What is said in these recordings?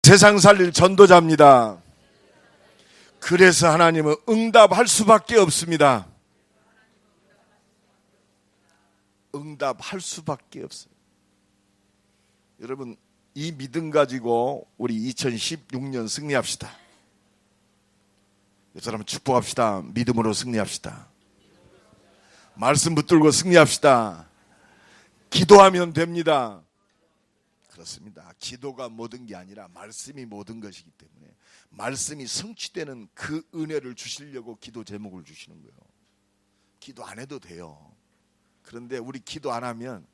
세상 살릴 전도자입니다. 그래서 하나님은 응답할 수밖에 없습니다. 응답할 수밖에 없어요. 여러분, 이 믿음 가지고 우리 2016년 승리합시다. 이 사람 축복합시다. 믿음으로 승리합시다. 말씀 붙들고 승리합시다. 기도하면 됩니다. 그렇습니다. 기도가 모든 게 아니라 말씀이 모든 것이기 때문에 말씀이 성취되는 그 은혜를 주시려고 기도 제목을 주시는 거예요. 기도 안 해도 돼요. 그런데 우리 기도 안 하면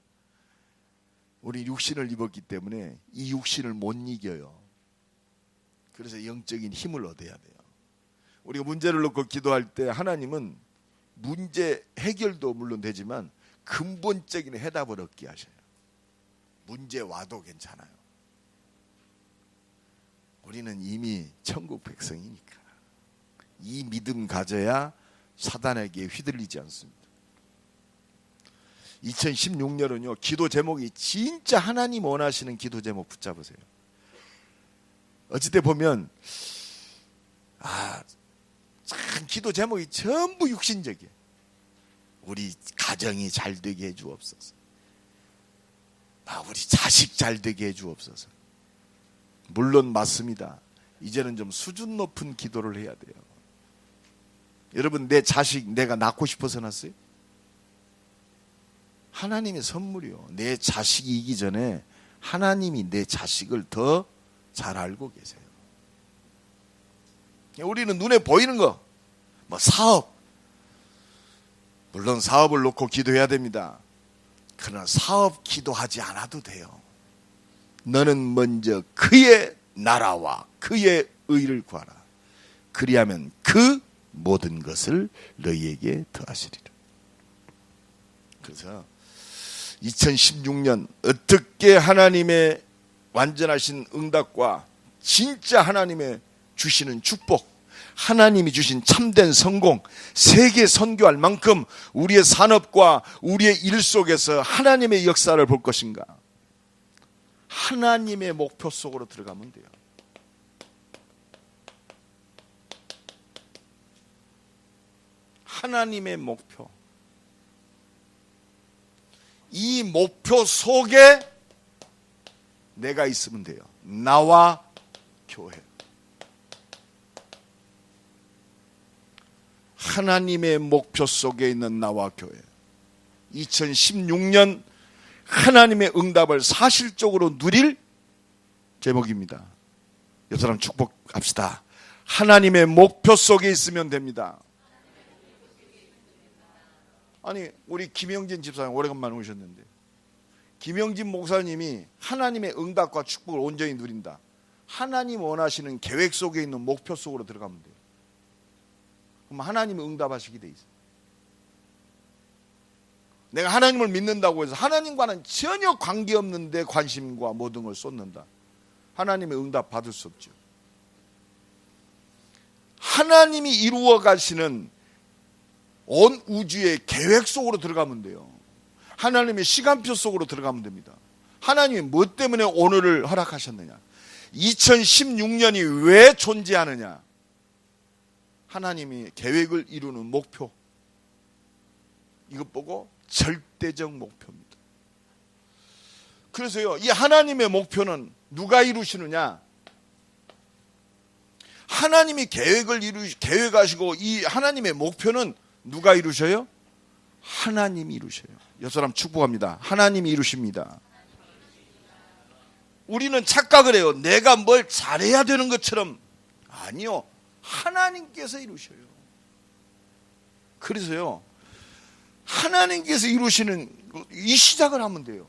우리 육신을 입었기 때문에 이 육신을 못 이겨요. 그래서 영적인 힘을 얻어야 돼요. 우리가 문제를 놓고 기도할 때 하나님은 문제 해결도 물론 되지만 근본적인 해답을 얻게 하셔요. 문제 와도 괜찮아요. 우리는 이미 천국 백성이니까 이 믿음 가져야 사단에게 휘둘리지 않습니다. 2016년은요, 기도 제목이 진짜 하나님 원하시는 기도 제목 붙잡으세요. 어찌 때 보면 참 기도 제목이 전부 육신적이에요. 우리 가정이 잘 되게 해주옵소서. 우리 자식 잘 되게 해주옵소서. 물론 맞습니다. 이제는 좀 수준 높은 기도를 해야 돼요. 여러분, 내 자식 내가 낳고 싶어서 낳았어요? 하나님의 선물이요. 내 자식이기 전에 하나님이 내 자식을 더 잘 알고 계세요. 우리는 눈에 보이는 거, 사업, 물론 사업을 놓고 기도해야 됩니다. 그러나 사업 기도하지 않아도 돼요. 너는 먼저 그의 나라와 그의 의를 구하라. 그리하면 그 모든 것을 너희에게 더하시리라. 그래서 2016년 어떻게 하나님의 완전하신 응답과 진짜 하나님의 주시는 축복, 하나님이 주신 참된 성공, 세계 선교할 만큼 우리의 산업과 우리의 일 속에서 하나님의 역사를 볼 것인가? 하나님의 목표 속으로 들어가면 돼요. 하나님의 목표. 이 목표 속에 내가 있으면 돼요. 나와 교회. 하나님의 목표 속에 있는 나와 교회. 2016년 하나님의 응답을 사실적으로 누릴 제목입니다. 이 사람 축복합시다. 하나님의 목표 속에 있으면 됩니다. 아니, 우리 김영진 집사님 오래간만에 오셨는데, 김영진 목사님이 하나님의 응답과 축복을 온전히 누린다. 하나님 원하시는 계획 속에 있는 목표 속으로 들어가면 돼요. 그럼 하나님이 응답하시게 돼 있어요. 내가 하나님을 믿는다고 해서 하나님과는 전혀 관계없는데 관심과 모든 걸 쏟는다. 하나님의 응답 받을 수 없죠. 하나님이 이루어 가시는 온 우주의 계획 속으로 들어가면 돼요. 하나님의 시간표 속으로 들어가면 됩니다. 하나님이 뭐 때문에 오늘을 허락하셨느냐? 2016년이 왜 존재하느냐? 하나님이 계획을 이루는 목표. 이것 보고 절대적 목표입니다. 그래서요, 이 하나님의 목표는 누가 이루시느냐? 하나님이 계획하시고 이 하나님의 목표는 누가 이루셔요? 하나님이 이루셔요. 이 사람 축복합니다. 하나님이 이루십니다. 우리는 착각을 해요. 내가 뭘 잘해야 되는 것처럼. 아니요. 하나님께서 이루셔요. 그래서요, 하나님께서 이루시는 이 시작을 하면 돼요.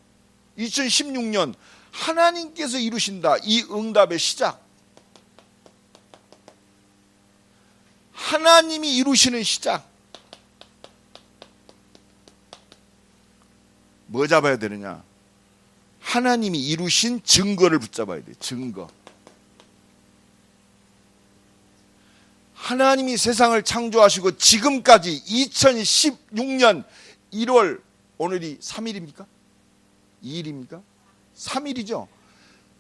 2016년 하나님께서 이루신다. 이 응답의 시작. 하나님이 이루시는 시작. 뭐 잡아야 되느냐? 하나님이 이루신 증거를 붙잡아야 돼요. 증거. 하나님이 세상을 창조하시고 지금까지 2016년 1월 오늘이 3일입니까? 2일입니까? 3일이죠.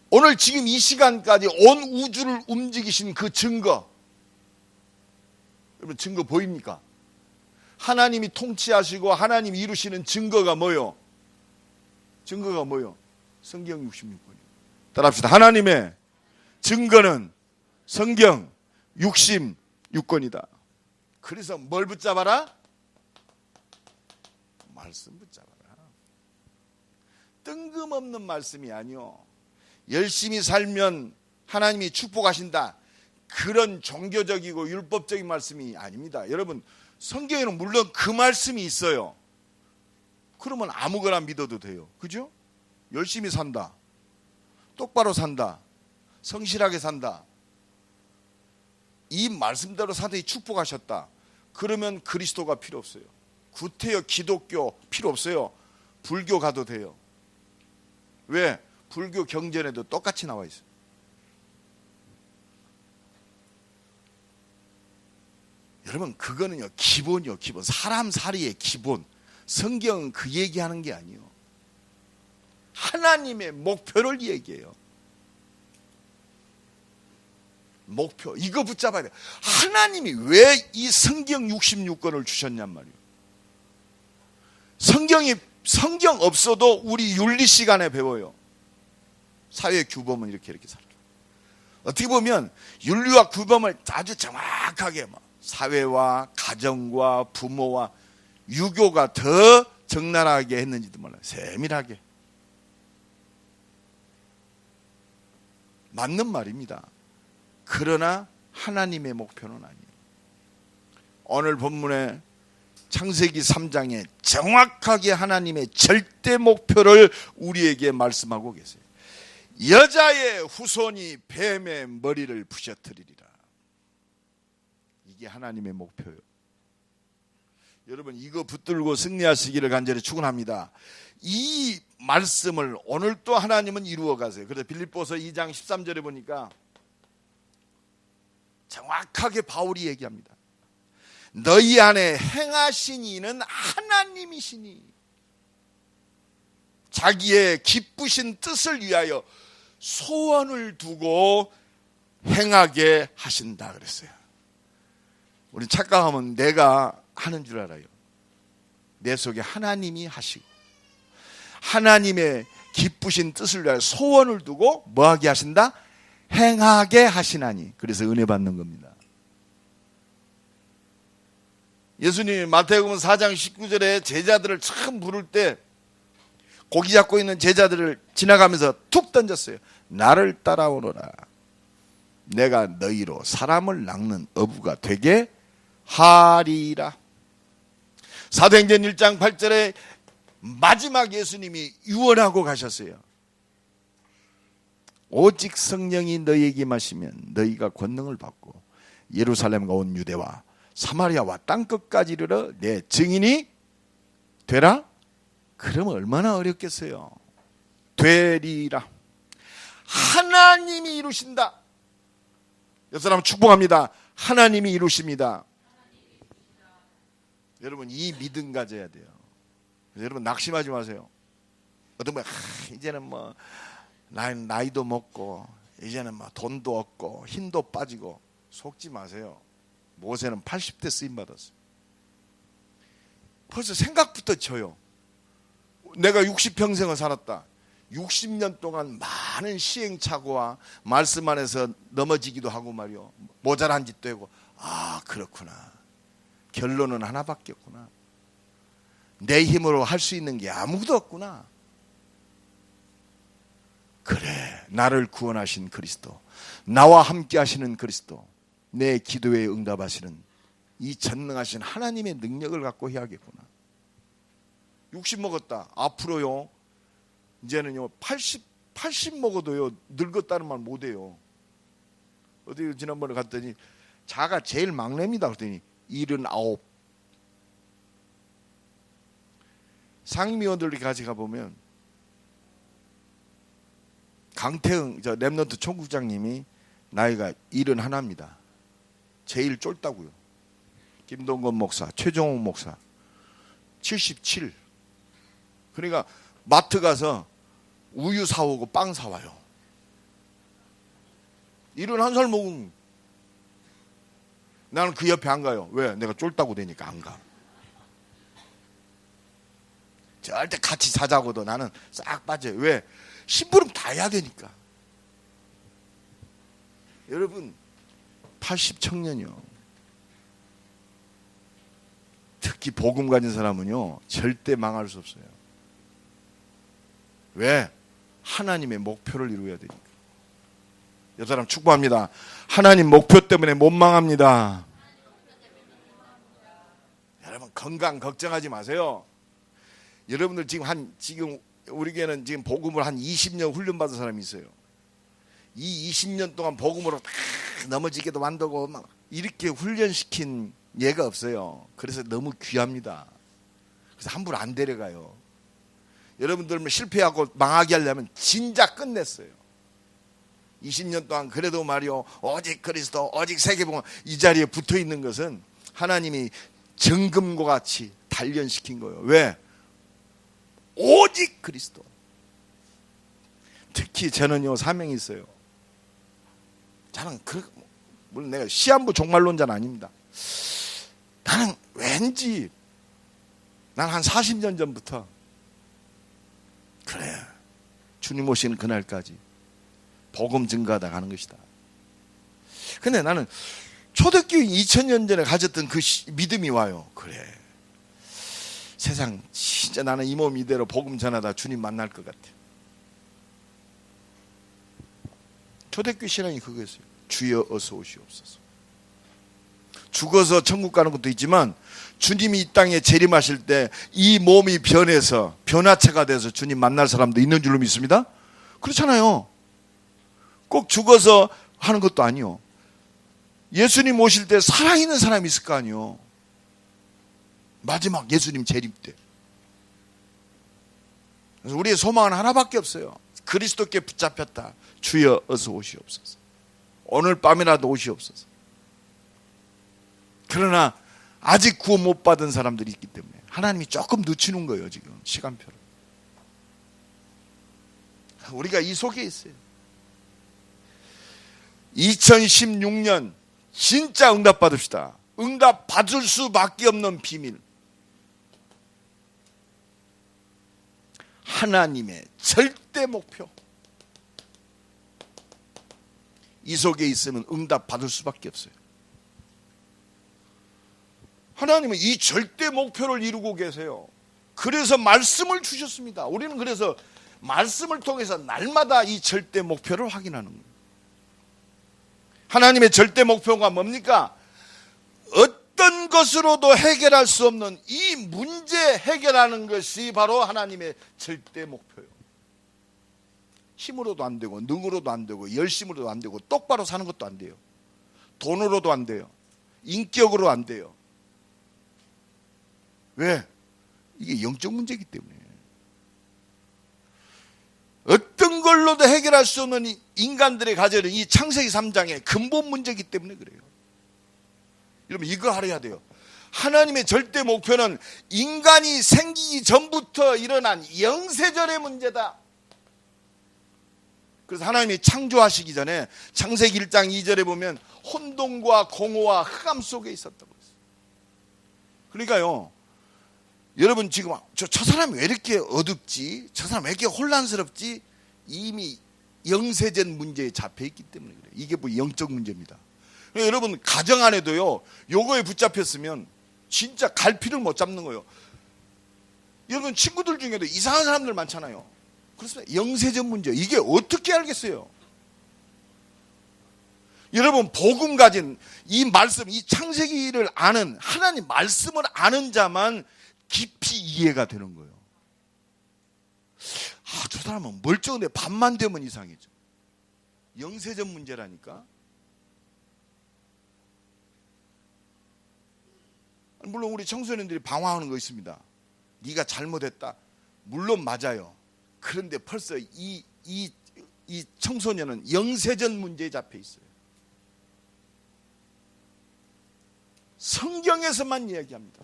오늘 지금 이 시간까지 온 우주를 움직이신 그 증거, 여러분 증거 보입니까? 하나님이 통치하시고 하나님이 이루시는 증거가 뭐요? 증거가 뭐요? 성경 66권이요. 따라합시다. 하나님의 증거는 성경 66권이다. 그래서 뭘 붙잡아라? 말씀 붙잡아라. 뜬금없는 말씀이 아니요. 열심히 살면 하나님이 축복하신다. 그런 종교적이고 율법적인 말씀이 아닙니다. 여러분, 성경에는 물론 그 말씀이 있어요. 그러면 아무거나 믿어도 돼요. 그죠? 열심히 산다. 똑바로 산다. 성실하게 산다. 이 말씀대로 사대히 축복하셨다. 그러면 그리스도가 필요 없어요. 구태여 기독교 필요 없어요. 불교 가도 돼요. 왜? 불교 경전에도 똑같이 나와 있어요. 여러분, 그거는요, 기본이요, 기본. 사람 살이의 기본. 성경은 그 얘기하는 게 아니에요. 하나님의 목표를 얘기해요. 목표. 이거 붙잡아야 돼요. 하나님이 왜 이 성경 66권을 주셨냔 말이에요. 성경 없어도 우리 윤리 시간에 배워요. 사회 규범은 이렇게 살아. 어떻게 보면 윤리와 규범을 아주 정확하게 사회와 가정과 부모와 유교가 더 적나라하게 했는지도 몰라요. 세밀하게. 맞는 말입니다. 그러나 하나님의 목표는 아니에요. 오늘 본문에 창세기 3장에 정확하게 하나님의 절대 목표를 우리에게 말씀하고 계세요. 여자의 후손이 뱀의 머리를 부셔뜨리리라. 이게 하나님의 목표예요. 여러분, 이거 붙들고 승리하시기를 간절히 축원합니다. 이 말씀을 오늘 또 하나님은 이루어 가세요. 그래서 빌립보서 2장 13절에 보니까 정확하게 바울이 얘기합니다. 너희 안에 행하신 이는 하나님이시니 자기의 기쁘신 뜻을 위하여 소원을 두고 행하게 하신다 그랬어요. 우리 착각하면 내가 하는 줄 알아요. 내 속에 하나님이 하시고 하나님의 기쁘신 뜻을 위하여 소원을 두고 뭐하게 하신다? 행하게 하시나니. 그래서 은혜 받는 겁니다. 예수님이 마태복음 4장 19절에 제자들을 처음 부를 때 고기 잡고 있는 제자들을 지나가면서 툭 던졌어요. 나를 따라오너라. 내가 너희로 사람을 낚는 어부가 되게 하리라. 사도행전 1장 8절에 마지막 예수님이 유언하고 가셨어요. 오직 성령이 너희에게 임하시면 너희가 권능을 받고 예루살렘과 온 유대와 사마리아와 땅끝까지 이르러 내 증인이 되라? 그러면 얼마나 어렵겠어요. 되리라. 하나님이 이루신다. 이 사람 축복합니다. 하나님이 이루십니다. 여러분, 이 믿음 가져야 돼요. 여러분, 낙심하지 마세요. 어떤 분 이제는 뭐 나이도 먹고 이제는 뭐 돈도 없고 힘도 빠지고 속지 마세요. 모세는 80대 쓰임 받았어요. 벌써 생각부터 져요. 내가 60평생을 살았다. 60년 동안 많은 시행착오와 말씀 안에서 넘어지기도 하고 말이요. 모자란 짓도 하고, 아, 그렇구나. 결론은 하나밖에 없구나. 내 힘으로 할 수 있는 게 아무것도 없구나. 그래, 나를 구원하신 그리스도, 나와 함께 하시는 그리스도, 내 기도에 응답하시는 이 전능하신 하나님의 능력을 갖고 해야겠구나. 60 먹었다. 앞으로요, 이제는요 80 먹어도요 늙었다는 말 못해요. 어디 지난번에 갔더니 자가 제일 막내입니다. 그랬더니 79. 상임위원들이 같이 가보면 강태흥 저 랩넌트 총국장님이 나이가 71입니다. 제일 쫄다고요. 김동건 목사, 최종욱 목사 77. 그러니까 마트 가서 우유 사오고 빵 사와요. 71살 먹은. 나는 그 옆에 안 가요. 왜? 내가 쫄다고 되니까 안 가. 절대 같이 자자고도 나는 싹 빠져요. 왜? 심부름 다 해야 되니까. 여러분, 80 청년이요. 특히 복음 가진 사람은요, 절대 망할 수 없어요. 왜? 하나님의 목표를 이루어야 되니까. 이 사람 축복합니다. 하나님 목표 때문에 못 망합니다. 여러분, 건강 걱정하지 마세요. 여러분들 지금 우리 교회는 지금 복음을 한 20년 훈련받은 사람이 있어요. 이 20년 동안 복음으로 다 넘어지게도 만들고 막 이렇게 훈련시킨 예가 없어요. 그래서 너무 귀합니다. 그래서 함부로 안 데려가요. 여러분들 실패하고 망하게 하려면 진짜 끝냈어요. 20년 동안 그래도 말이요, 오직 그리스도, 오직 세계복음 이 자리에 붙어 있는 것은 하나님이 정금과 같이 단련시킨 거예요. 왜? 오직 그리스도. 특히 저는요, 사명이 있어요. 저는 물론 내가 시한부 종말론자는 아닙니다. 나는 왠지 난 한 40년 전부터 그래, 주님 오시는 그날까지 복음 증거하다 가는 것이다. 근데 나는 초대교회 2000년 전에 가졌던 그 믿음이 와요. 그래, 세상 진짜 나는 이 몸 이대로 복음 전하다 주님 만날 것 같아. 초대교회 신앙이 그거였어요. 주여 어서 오시옵소서. 죽어서 천국 가는 것도 있지만 주님이 이 땅에 재림하실 때 이 몸이 변해서 변화체가 돼서 주님 만날 사람도 있는 줄로 믿습니다. 그렇잖아요. 꼭 죽어서 하는 것도 아니요. 예수님 오실 때 살아있는 사람이 있을 거 아니요. 마지막 예수님 재림 때. 그래서 우리의 소망은 하나밖에 없어요. 그리스도께 붙잡혔다. 주여 어서 오시옵소서. 오늘 밤이라도 오시옵소서. 그러나 아직 구원 못 받은 사람들이 있기 때문에 하나님이 조금 늦추는 거예요. 지금 시간표를. 우리가 이 속에 있어요. 2016년 진짜 응답 받읍시다. 응답 받을 수밖에 없는 비밀. 하나님의 절대 목표. 이 속에 있으면 응답 받을 수밖에 없어요. 하나님은 이 절대 목표를 이루고 계세요. 그래서 말씀을 주셨습니다. 우리는 그래서 말씀을 통해서 날마다 이 절대 목표를 확인하는 거예요. 하나님의 절대 목표가 뭡니까? 어떤 것으로도 해결할 수 없는 이 문제 해결하는 것이 바로 하나님의 절대 목표예요. 힘으로도 안 되고 능으로도 안 되고 열심으로도 안 되고 똑바로 사는 것도 안 돼요. 돈으로도 안 돼요. 인격으로 안 돼요. 왜? 이게 영적 문제이기 때문에. 어떤 걸로도 해결할 수 없는 인간들의 가져는 이 창세기 3장의 근본 문제이기 때문에 그래요. 여러분 이거 알아야 돼요. 하나님의 절대 목표는 인간이 생기기 전부터 일어난 영세전의 문제다. 그래서 하나님이 창조하시기 전에 창세기 1장 2절에 보면 혼돈과 공허와 흑암 속에 있었다고 했어요. 그러니까요, 여러분 지금 저 사람이 왜 이렇게 어둡지? 저 사람 왜 이렇게 혼란스럽지? 이미 영세전 문제에 잡혀있기 때문에 그래요. 이게 뭐 영적 문제입니다. 여러분 가정 안에도요, 요거에 붙잡혔으면 진짜 갈피를 못 잡는 거예요. 여러분 친구들 중에도 이상한 사람들 많잖아요. 그렇습니다. 영세전 문제, 이게 어떻게 알겠어요? 여러분 복음 가진 이 말씀, 이 창세기를 아는 하나님 말씀을 아는 자만 깊이 이해가 되는 거예요. 저 사람은 멀쩡한데 밤만 되면 이상해져. 영세전 문제라니까. 물론 우리 청소년들이 방황하는 거 있습니다. 네가 잘못했다. 물론 맞아요. 그런데 벌써 이 청소년은 영세전 문제에 잡혀 있어요. 성경에서만 이야기합니다.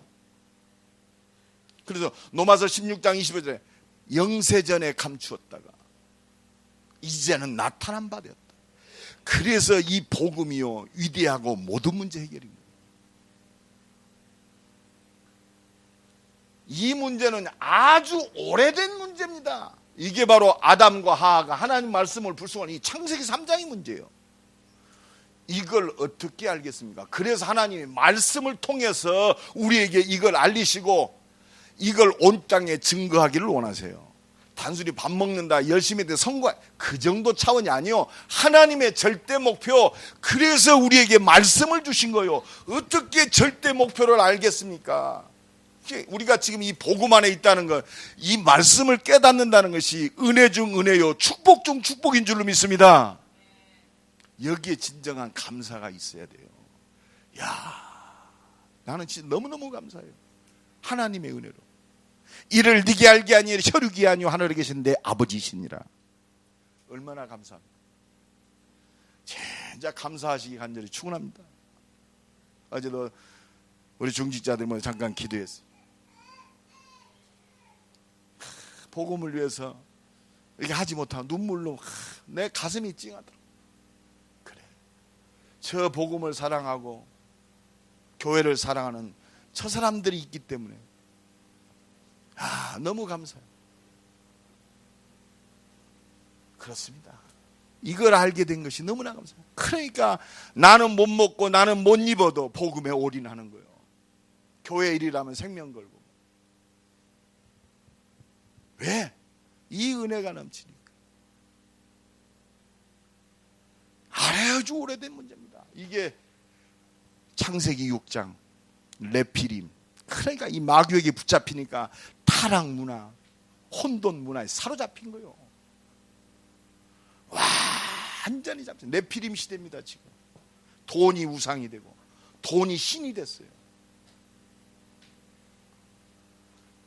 그래서 로마서 16장 25절에 영세전에 감추었다가 이제는 나타난 바 되었다. 그래서 이 복음이요 위대하고 모든 문제 해결입니다. 이 문제는 아주 오래된 문제입니다. 이게 바로 아담과 하하가 하나님 말씀을 불순한 이 창세기 3장의 문제예요. 이걸 어떻게 알겠습니까? 그래서 하나님이 말씀을 통해서 우리에게 이걸 알리시고 이걸 온 땅에 증거하기를 원하세요. 단순히 밥 먹는다, 열심히 해서 성공, 그 정도 차원이 아니요. 하나님의 절대 목표, 그래서 우리에게 말씀을 주신 거예요. 어떻게 절대 목표를 알겠습니까? 우리가 지금 이 복음 안에 있다는 것, 이 말씀을 깨닫는다는 것이 은혜 중 은혜요, 축복 중 축복인 줄로 믿습니다. 여기에 진정한 감사가 있어야 돼요. 야, 나는 진짜 너무너무 감사해요. 하나님의 은혜로. 이를 네게 알게 아니하여 혈육이 아니요 하늘에 계신 내 아버지시니라. 얼마나 감사합니다. 진짜 감사하시기 간절히 축원합니다. 어제도 우리 중직자들 모두 잠깐 기도했어요. 복음을 위해서 이렇게 하지 못하고 눈물로 내 가슴이 찡하더라. 그래, 저 복음을 사랑하고 교회를 사랑하는 저 사람들이 있기 때문에 너무 감사해요. 그렇습니다. 이걸 알게 된 것이 너무나 감사해요. 그러니까 나는 못 먹고 나는 못 입어도 복음에 올인하는 거예요. 교회 일이라면 생명 걸고. 왜? 이 은혜가 넘치니까. 아주 오래된 문제입니다. 이게 창세기 6장 레피림, 그러니까 이 마귀에게 붙잡히니까 타락 문화, 혼돈 문화에 사로잡힌 거예요. 완전히 잡힌 네피림 시대입니다. 지금 돈이 우상이 되고 돈이 신이 됐어요.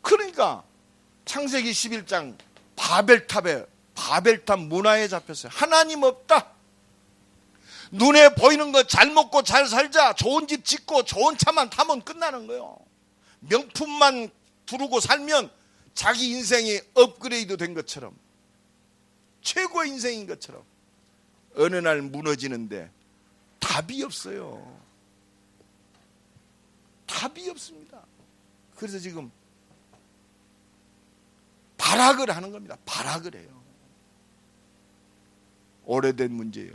그러니까 창세기 11장 바벨탑 문화에 잡혔어요. 하나님 없다. 눈에 보이는 거 잘 먹고 잘 살자, 좋은 집 짓고 좋은 차만 타면 끝나는 거예요. 명품만 두르고 살면 자기 인생이 업그레이드 된 것처럼, 최고의 인생인 것처럼 어느 날 무너지는데 답이 없어요. 답이 없습니다. 그래서 지금 발악을 하는 겁니다. 발악을 해요. 오래된 문제예요.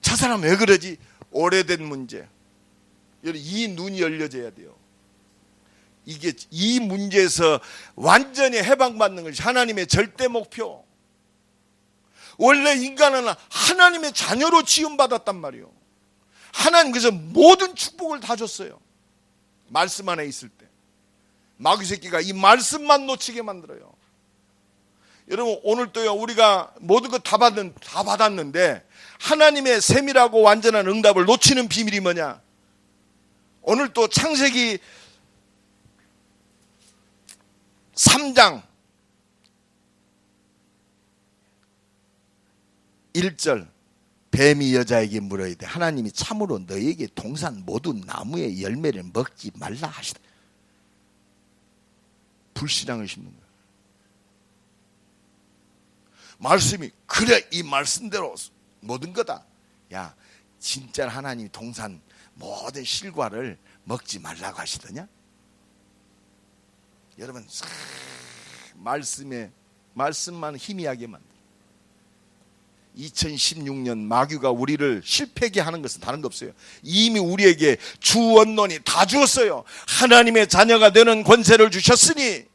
저 사람 왜 그러지? 오래된 문제. 이 눈이 열려져야 돼요. 이게 이 문제에서 완전히 해방받는 것이 하나님의 절대 목표. 원래 인간은 하나님의 자녀로 지음받았단 말이에요. 하나님 그래서 모든 축복을 다 줬어요. 말씀 안에 있을 때. 마귀 새끼가 이 말씀만 놓치게 만들어요. 여러분 오늘도요 우리가 모든 것 다 받았는데 하나님의 세밀하고 완전한 응답을 놓치는 비밀이 뭐냐? 오늘 또 창세기 3장 1절 뱀이 여자에게 물어이되 하나님이 참으로 너에게 동산 모든 나무의 열매를 먹지 말라 하시다. 불신앙을 심는 거예요. 말씀이 그래 이 말씀대로 모든 거다. 야 진짜 하나님이 동산 모든 실과를 먹지 말라고 하시더냐? 여러분 말씀만 희미하게 만들어. 2016년 마귀가 우리를 실패하게 하는 것은 다른 거 없어요. 이미 우리에게 주 원론이 다 주었어요. 하나님의 자녀가 되는 권세를 주셨으니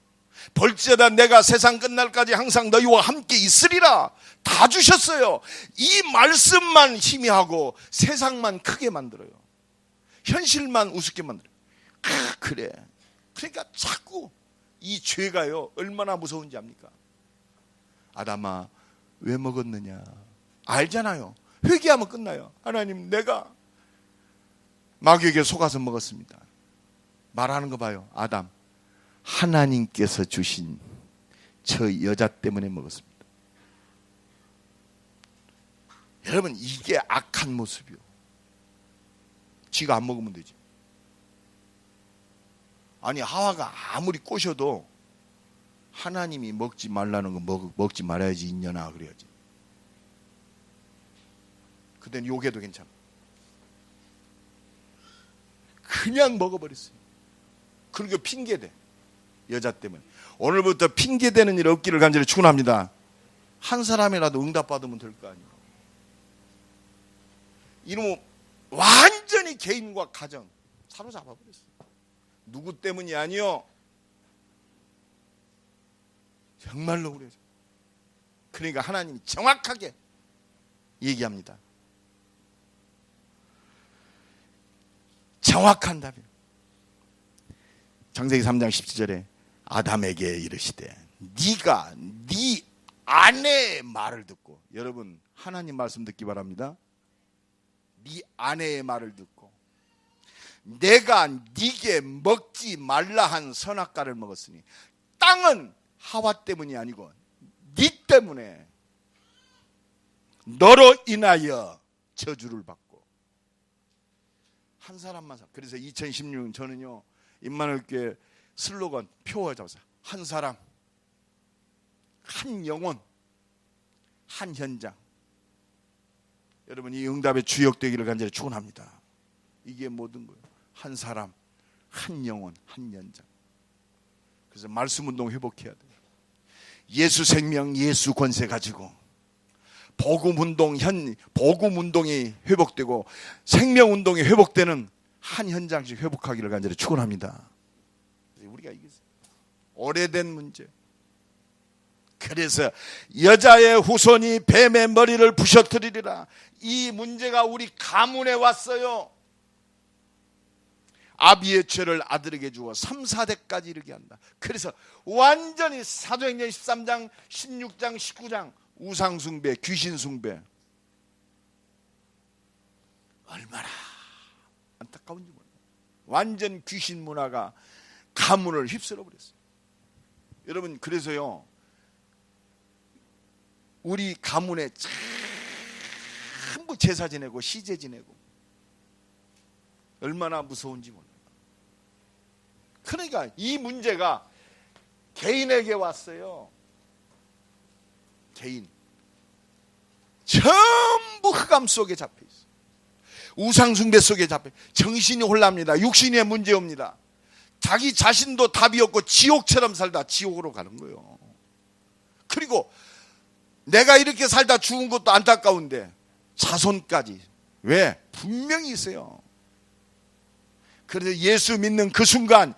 볼지어다 내가 세상 끝날까지 항상 너희와 함께 있으리라. 다 주셨어요. 이 말씀만 희미하고 세상만 크게 만들어요. 현실만 우습게 만들어요. 그래. 그러니까 자꾸 이 죄가요 얼마나 무서운지 압니까? 아담아 왜 먹었느냐? 알잖아요. 회개하면 끝나요. 하나님 내가 마귀에게 속아서 먹었습니다. 말하는 거 봐요. 아담 하나님께서 주신 저 여자 때문에 먹었습니다. 여러분 이게 악한 모습이요. 지가 안 먹으면 되지. 아니 하와가 아무리 꼬셔도 하나님이 먹지 말라는 거 먹지 말아야지 인연아 그래야지. 그때는 욕해도 괜찮아. 그냥 먹어버렸어요. 그리고 핑계대. 여자 때문에. 오늘부터 핑계대는 일 없기를 간절히 축원합니다. 한 사람이라도 응답받으면 될 거 아니에요. 이놈 완전히 개인과 가정 사로잡아버렸어요. 누구 때문이 아니요. 정말로 그래요. 그러니까 하나님이 정확하게 얘기합니다. 정확한 답이에요. 창세기 3장 17절에 아담에게 이르시되 네가 네 아내의 말을 듣고, 여러분 하나님 말씀 듣기 바랍니다. 네 아내의 말을 듣고 내가 네게 먹지 말라 한 선악과를 먹었으니, 땅은 하와 때문이 아니고 네 때문에 너로 인하여 저주를 받고. 한 사람만 사. 그래서 2016년 저는요 임마누엘교회 슬로건 표어 잡았어요. 한 사람, 한 영혼, 한 현장. 여러분 이 응답의 주역되기를 간절히 축원합니다. 이게 모든 거예요. 한 사람, 한 영혼, 한 현장. 그래서 말씀 운동 회복해야 돼요. 예수 생명, 예수 권세 가지고 복음 운동이 회복되고 생명 운동이 회복되는 한 현장씩 회복하기를 간절히 축원합니다. 우리가 이게 오래된 문제. 그래서 여자의 후손이 뱀의 머리를 부셔뜨리리라. 이 문제가 우리 가문에 왔어요. 아비의 죄를 아들에게 주어 3, 4대까지 이르게 한다. 그래서 완전히 사도행전 13장, 16장, 19장 우상숭배, 귀신숭배. 얼마나 안타까운지 몰라요. 완전 귀신 문화가 가문을 휩쓸어 버렸어요. 여러분 그래서요 우리 가문에 전부 제사 지내고 시제 지내고 얼마나 무서운지 몰라요. 그러니까 이 문제가 개인에게 왔어요. 개인 전부 흑암 속에 잡혀 있어요. 우상숭배 속에 잡혀 정신이 혼납니다. 육신의 문제옵니다. 자기 자신도 답이 없고 지옥처럼 살다 지옥으로 가는 거예요. 그리고 내가 이렇게 살다 죽은 것도 안타까운데 자손까지. 왜? 분명히 있어요. 그래서 예수 믿는 그 순간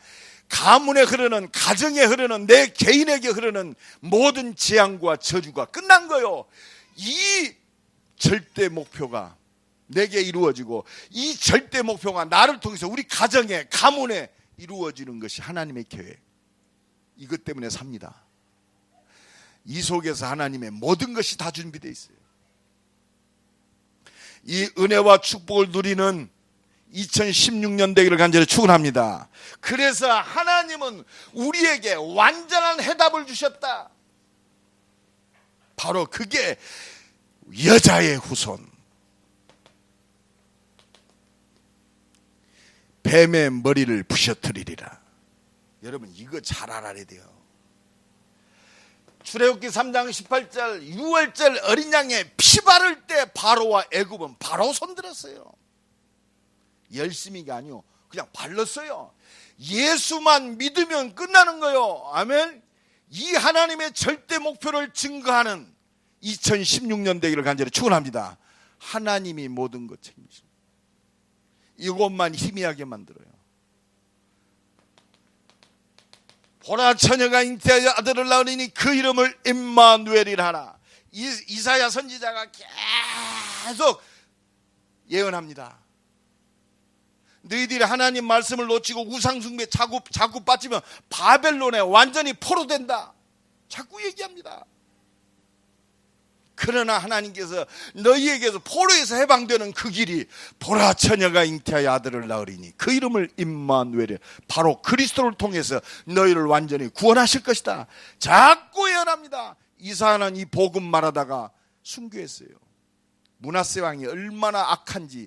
가문에 흐르는, 가정에 흐르는, 내 개인에게 흐르는 모든 재앙과 저주가 끝난 거예요. 이 절대 목표가 내게 이루어지고 이 절대 목표가 나를 통해서 우리 가정에, 가문에 이루어지는 것이 하나님의 계획. 이것 때문에 삽니다. 이 속에서 하나님의 모든 것이 다 준비되어 있어요. 이 은혜와 축복을 누리는 2016년 되기를 간절히 축원합니다. 그래서 하나님은 우리에게 완전한 해답을 주셨다. 바로 그게 여자의 후손, 뱀의 머리를 부셔뜨리리라. 여러분 이거 잘 알아야 돼요. 출애굽기 3장 18절 유월절 어린 양의 피 바를 때 바로와 애굽은 바로 손들었어요. 열심히가 아니요, 그냥 발랐어요. 예수만 믿으면 끝나는 거예요. 아멘. 이 하나님의 절대 목표를 증거하는 2016년 되기를 간절히 축원합니다. 하나님이 모든 것 책임지십니다. 이것만 희미하게 만들어요. 보라 처녀가 잉태하여 아들을 낳으리니 그 이름을 임마누엘이라 하라. 이사야 선지자가 계속 예언합니다. 너희들이 하나님 말씀을 놓치고 우상숭배 자꾸 빠지면 바벨론에 완전히 포로된다. 자꾸 얘기합니다. 그러나 하나님께서 너희에게서 포로에서 해방되는 그 길이 보라 처녀가 잉태하여 아들을 낳으리니 그 이름을 임마누엘이라. 바로 그리스도를 통해서 너희를 완전히 구원하실 것이다. 자꾸 예언합니다. 이사야는 이 복음 말하다가 순교했어요. 므낫세 왕이 얼마나 악한지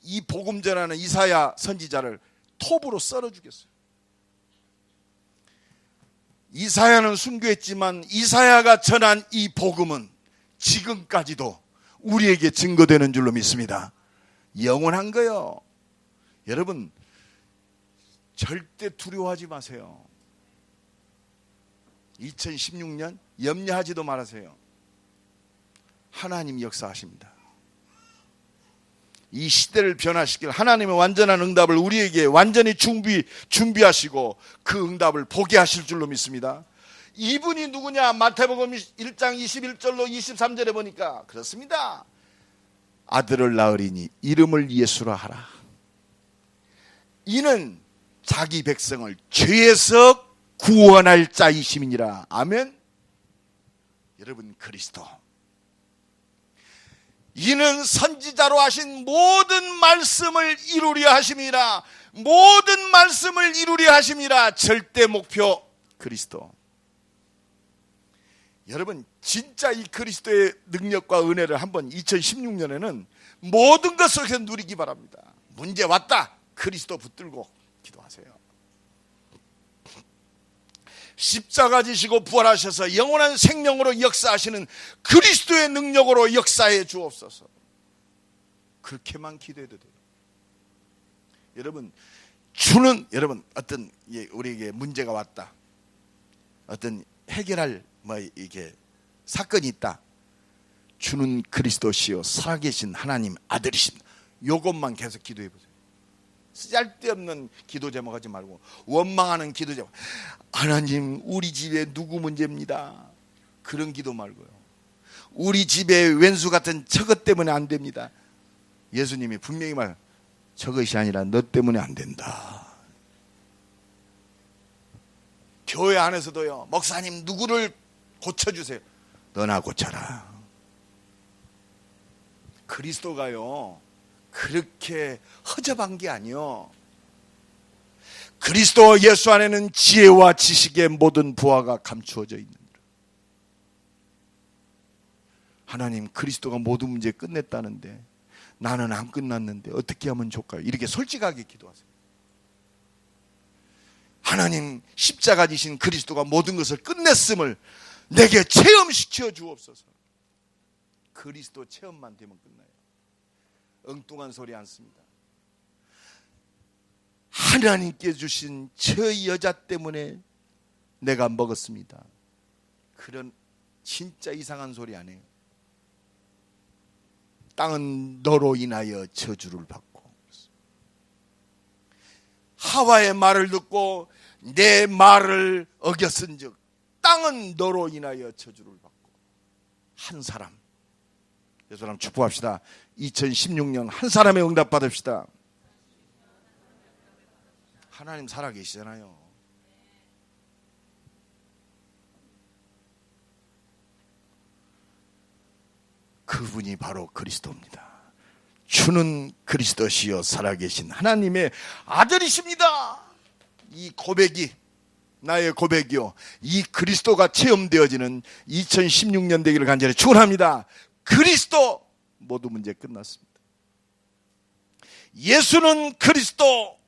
이 복음 전하는 이사야 선지자를 톱으로 썰어 죽였어요. 이사야는 순교했지만 이사야가 전한 이 복음은 지금까지도 우리에게 증거되는 줄로 믿습니다. 영원한 거요. 여러분 절대 두려워하지 마세요. 2016년 염려하지도 말아세요. 하나님 역사하십니다. 이 시대를 변화시킬 하나님의 완전한 응답을 우리에게 완전히 준비하시고 그 응답을 보게 하실 줄로 믿습니다. 이분이 누구냐? 마태복음 1장 21절로 23절에 보니까 그렇습니다. 아들을 낳으리니 이름을 예수라 하라. 이는 자기 백성을 죄에서 구원할 자이심이니라. 아멘. 여러분 그리스도, 이는 선지자로 하신 모든 말씀을 이루려 하심이라. 모든 말씀을 이루려 하심이라. 절대 목표 그리스도. 여러분 진짜 이 그리스도의 능력과 은혜를 한번 2016년에는 모든 것 속에서 누리기 바랍니다. 문제 왔다, 그리스도 붙들고 기도하세요. 십자가 지시고 부활하셔서 영원한 생명으로 역사하시는 그리스도의 능력으로 역사해 주옵소서. 그렇게만 기도해도 돼요. 여러분 여러분 어떤 우리에게 문제가 왔다, 어떤 해결할 이게 사건이 있다. 주는 그리스도시요 살아계신 하나님 아들이십니다. 이것만 계속 기도해 보세요. 쓸데없는 기도 제목 하지 말고, 원망하는 기도 제목, 하나님 우리 집에 누구 문제입니다, 그런 기도 말고요. 우리 집에 왼수 같은 저것 때문에 안 됩니다. 예수님이 분명히 저것이 아니라 너 때문에 안 된다. 교회 안에서도요, 목사님 누구를 고쳐주세요. 너나 고쳐라. 그리스도가요 그렇게 허접한 게 아니요, 그리스도 예수 안에는 지혜와 지식의 모든 부하가 감추어져 있는 줄. 하나님 그리스도가 모든 문제 끝냈다는데 나는 안 끝났는데 어떻게 하면 좋을까요? 이렇게 솔직하게 기도하세요. 하나님 십자가 지신 그리스도가 모든 것을 끝냈음을 내게 체험시켜 주옵소서. 그리스도 체험만 되면 끝나요. 엉뚱한 소리 안 씁니다. 하나님께 주신 저 여자 때문에 내가 먹었습니다. 그런 진짜 이상한 소리 안 해요. 땅은 너로 인하여 저주를 받고, 하와의 말을 듣고 내 말을 어겼은즉 땅은 너로 인하여 저주를 받고. 한 사람, 이 사람 축복합시다. 2016년 한 사람의 응답 받읍시다. 하나님 살아계시잖아요. 그분이 바로 그리스도입니다. 주는 그리스도시요 살아계신 하나님의 아들이십니다. 이 고백이 나의 고백이요, 이 그리스도가 체험되어지는 2016년 되기를 간절히 축원합니다. 그리스도, 모든 문제 끝났습니다. 예수는 그리스도,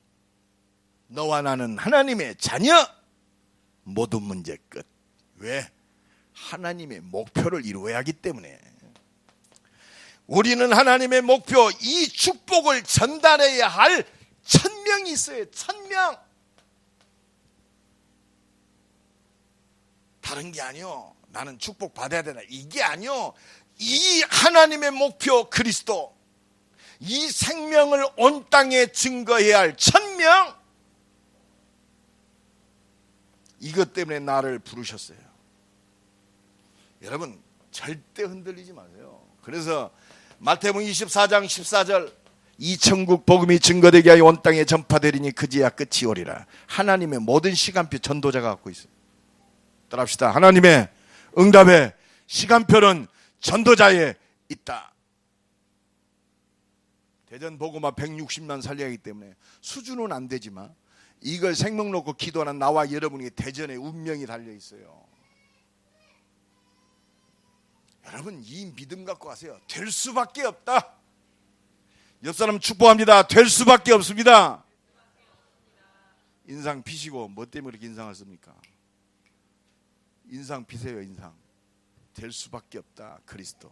너와 나는 하나님의 자녀, 모든 문제 끝. 왜? 하나님의 목표를 이루어야 하기 때문에. 우리는 하나님의 목표, 이 축복을 전달해야 할 1000명이 있어요. 1000명. 다른 게 아니요, 나는 축복 받아야 되나, 이게 아니요, 이 하나님의 목표 그리스도, 이 생명을 온 땅에 증거해야 할 1000명, 이것 때문에 나를 부르셨어요. 여러분 절대 흔들리지 마세요. 그래서 마태복음 24장 14절, 이 천국 복음이 증거되게 하여 온 땅에 전파되리니 그제야 끝이 오리라. 하나님의 모든 시간표 전도자가 갖고 있어요. 따라합시다. 하나님의 응답의 시간표는 전도자에 있다. 대전 복음화 160만 살려야 하기 때문에 수준은 안 되지만 이걸 생명 놓고 기도하는 나와 여러분이 대전의 운명이 달려 있어요. 여러분 이 믿음 갖고 가세요. 될 수밖에 없다. 옆 사람 축복합니다. 될 수밖에 없습니다. 인상 피시고 뭐 때문에 그렇게 인상을 씁니까? 인상 피세요. 인상. 될 수밖에 없다. 그리스도.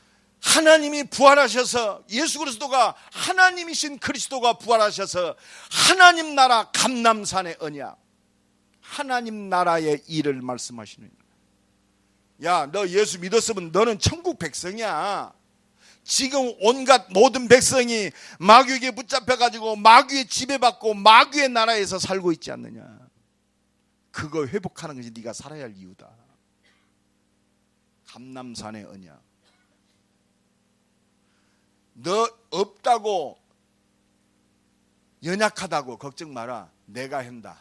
하나님이 부활하셔서, 예수 그리스도가 하나님이신 그리스도가 부활하셔서 하나님 나라 감람산의 언약, 하나님 나라의 일을 말씀하시는 거예요. 야, 너 예수 믿었으면 너는 천국 백성이야. 지금 온갖 모든 백성이 마귀에게 붙잡혀가지고 마귀의 지배받고 마귀의 나라에서 살고 있지 않느냐. 그거 회복하는 것이 네가 살아야 할 이유다. 감람산의 언약. 너 없다고, 연약하다고 걱정 마라. 내가 한다.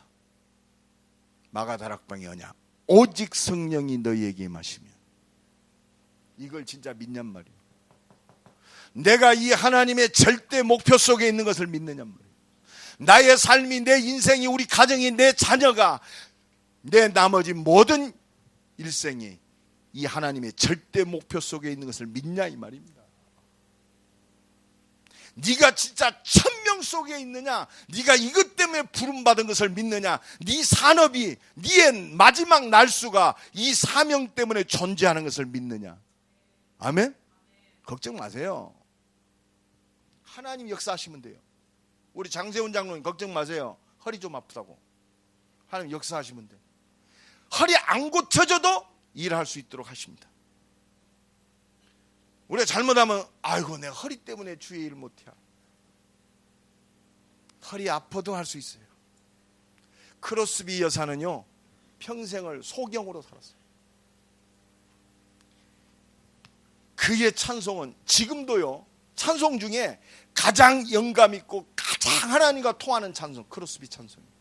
마가다락방의 언약. 오직 성령이 너희에게 임하시면. 이걸 진짜 믿냔 말이에요. 내가 이 하나님의 절대 목표 속에 있는 것을 믿느냔 말이에요. 나의 삶이, 내 인생이, 우리 가정이, 내 자녀가, 내 나머지 모든 일생이 이 하나님의 절대 목표 속에 있는 것을 믿냐 이 말입니다. 네가 진짜 천명 속에 있느냐, 네가 이것 때문에 부름받은 것을 믿느냐, 네 산업이, 네의 마지막 날수가 이 사명 때문에 존재하는 것을 믿느냐. 아멘? 걱정 마세요. 하나님 역사하시면 돼요. 우리 장세훈 장로님 걱정 마세요. 허리 좀 아프다고. 하나님 역사하시면 돼요. 허리 안 고쳐져도 일할 수 있도록 하십니다. 우리가 잘못하면 아이고 내가 허리 때문에 주의 일 못해. 허리 아파도 할 수 있어요. 크로스비 여사는요 평생을 소경으로 살았어요. 그의 찬송은 지금도요, 찬송 중에 가장 영감 있고 가장 하나님과 통하는 찬송, 크로스비 찬송이에요.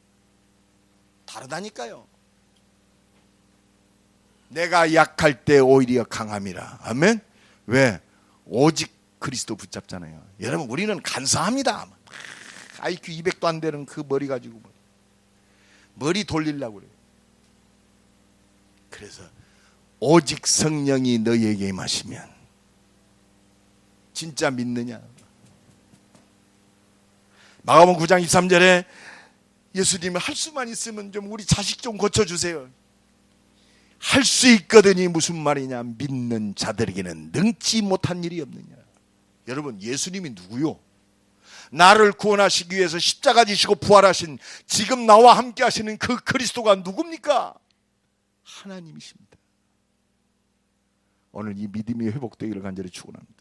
다르다니까요. 내가 약할 때 오히려 강함이라. 아멘. 왜? 오직 그리스도 붙잡잖아요. 여러분, 우리는 간사합니다. IQ 200도 안 되는 그 머리 가지고 머리 돌리려고 그래요. 그래서 오직 성령이 너희에게 임하시면. 진짜 믿느냐? 마가복음 9장 23절에 예수님이 할 수만 있으면 좀 우리 자식 좀 고쳐주세요. 할 수 있거든이 무슨 말이냐? 믿는 자들에게는 능치 못한 일이 없느냐. 여러분, 예수님이 누구요? 나를 구원하시기 위해서 십자가 지시고 부활하신, 지금 나와 함께 하시는 그 그리스도가 누굽니까? 하나님이십니다. 오늘 이 믿음이 회복되기를 간절히 축원합니다.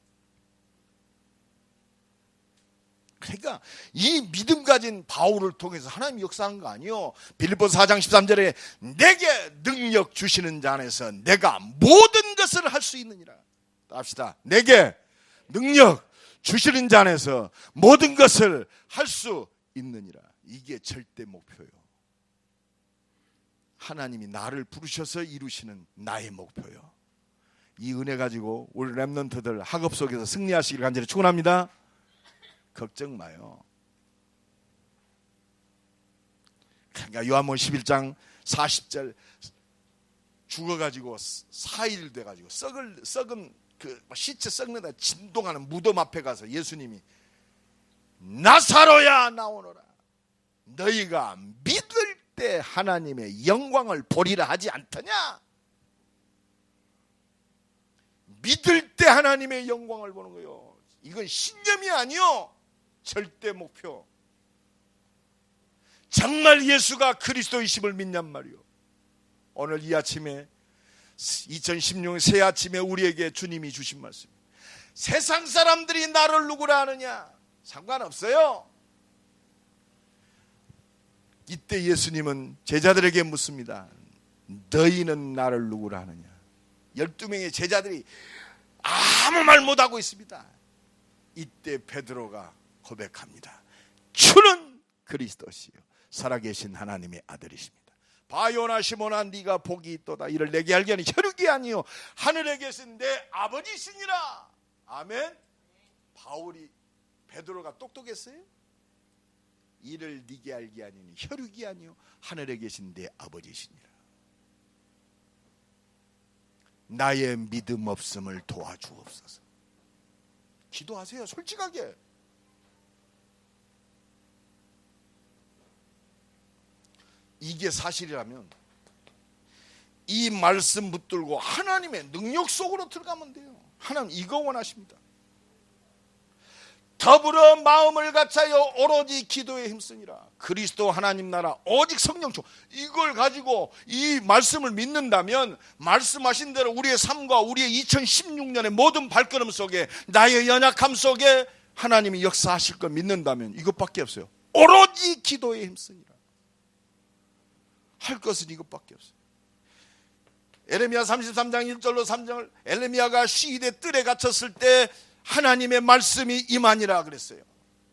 그러니까 이 믿음 가진 바울을 통해서 하나님이 역사한 거 아니에요. 빌립보서 4장 13절에 내게 능력 주시는 자 안에서 내가 모든 것을 할 수 있느니라. 합시다. 내게 능력 주시는 자 안에서 모든 것을 할 수 있느니라. 이게 절대 목표예요. 하나님이 나를 부르셔서 이루시는 나의 목표예요. 이 은혜 가지고 우리 렘넌트들 학업 속에서 승리하시길 간절히 축원합니다. 걱정 마요. 그러니까 요한복음 11장 40절 죽어가지고 4일 돼가지고 썩은 그 시체 썩는다 진동하는 무덤 앞에 가서 예수님이 나사로야 나오너라. 너희가 믿을 때 하나님의 영광을 보리라 하지 않더냐? 믿을 때 하나님의 영광을 보는 거예요. 이건 신념이 아니요, 절대 목표. 정말 예수가 그리스도이심을 믿냔 말이요. 오늘 이 아침에 2016년 새 아침에 우리에게 주님이 주신 말씀. 세상 사람들이 나를 누구라 하느냐? 상관없어요. 이때 예수님은 제자들에게 묻습니다. 너희는 나를 누구라 하느냐? 12명의 제자들이 아무 말 못하고 있습니다. 이때 베드로가 고백합니다. 주는 그리스도시요 살아계신 하나님의 아들이십니다. 바요나 시몬아 네가 복이 있도다. 이를 내게 알게 하니 혈육이 아니요 하늘에 계신 내 아버지시니라. 아멘. 베드로가 똑똑했어요? 이를 네게 알게 하니 혈육이 아니요 하늘에 계신 내 아버지시니라. 나의 믿음 없음을 도와주옵소서. 기도하세요. 솔직하게. 이게 사실이라면 이 말씀 붙들고 하나님의 능력 속으로 들어가면 돼요. 하나님 이거 원하십니다. 더불어 마음을 같아요 오로지 기도에 힘쓰니라. 그리스도 하나님 나라 오직 성령 총, 이걸 가지고 이 말씀을 믿는다면 말씀하신 대로 우리의 삶과 우리의 2016년의 모든 발걸음 속에 나의 연약함 속에 하나님이 역사하실 걸 믿는다면 이것밖에 없어요. 오로지 기도에 힘쓰니라. 할 것은 이것밖에 없어요. 에레미야 33장 1절로 3장을 에레미야가 시위대 뜰에 갇혔을 때 하나님의 말씀이 임하니라 그랬어요.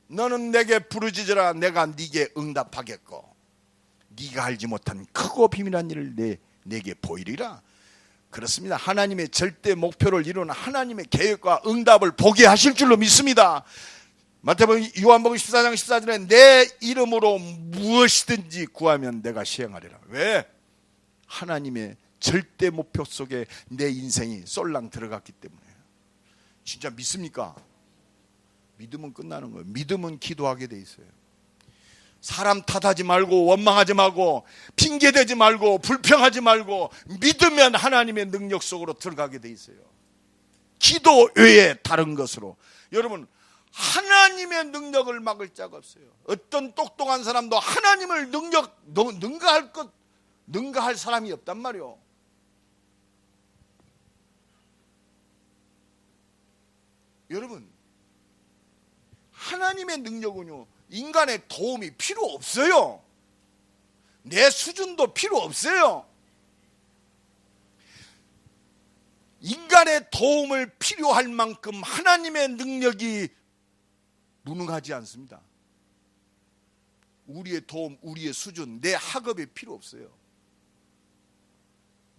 너는 내게 부르짖으라 내가 네게 응답하겠고 네가 알지 못한 크고 비밀한 일을 내게 보이리라. 그렇습니다. 하나님의 절대 목표를 이루는 하나님의 계획과 응답을 보게 하실 줄로 믿습니다. 마태복음 요한복음 14장 14절에 내 이름으로 무엇이든지 구하면 내가 시행하리라. 왜? 하나님의 절대 목표 속에 내 인생이 쏠랑 들어갔기 때문에. 진짜 믿습니까? 믿으면 끝나는 거예요. 믿으면 기도하게 돼 있어요. 사람 탓하지 말고 원망하지 말고 핑계대지 말고 불평하지 말고 믿으면 하나님의 능력 속으로 들어가게 돼 있어요. 기도 외에 다른 것으로. 여러분, 하나님의 능력을 막을 자가 없어요. 어떤 똑똑한 사람도 하나님을 능가할 사람이 없단 말이요. 여러분, 하나님의 능력은요, 인간의 도움이 필요 없어요. 내 수준도 필요 없어요. 인간의 도움을 필요할 만큼 하나님의 능력이 무능하지 않습니다. 우리의 도움, 우리의 수준, 내 학업이 필요 없어요.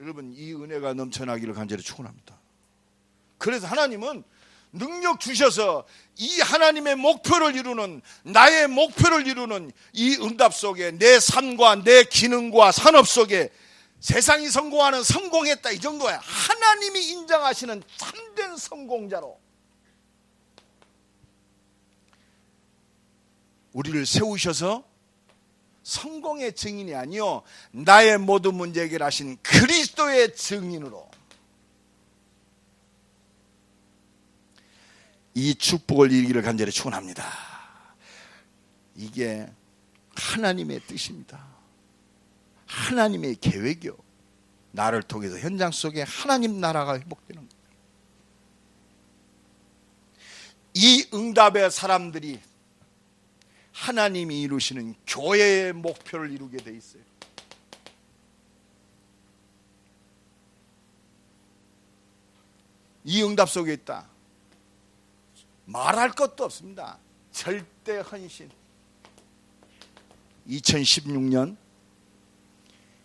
여러분, 이 은혜가 넘쳐나기를 간절히 축원합니다. 그래서 하나님은 능력 주셔서 이 하나님의 목표를 이루는, 나의 목표를 이루는 이 응답 속에 내 삶과 내 기능과 산업 속에 세상이 성공하는 성공했다 이 정도야. 하나님이 인정하시는 참된 성공자로 우리를 세우셔서 성공의 증인이 아니요 나의 모든 문제 해결하신 그리스도의 증인으로 이 축복을 이루기를 간절히 축원합니다. 이게 하나님의 뜻입니다. 하나님의 계획이요. 나를 통해서 현장 속에 하나님 나라가 회복되는 거예요. 이 응답의 사람들이 하나님이 이루시는 교회의 목표를 이루게 돼 있어요. 이 응답 속에 있다. 말할 것도 없습니다. 절대 헌신. 2016년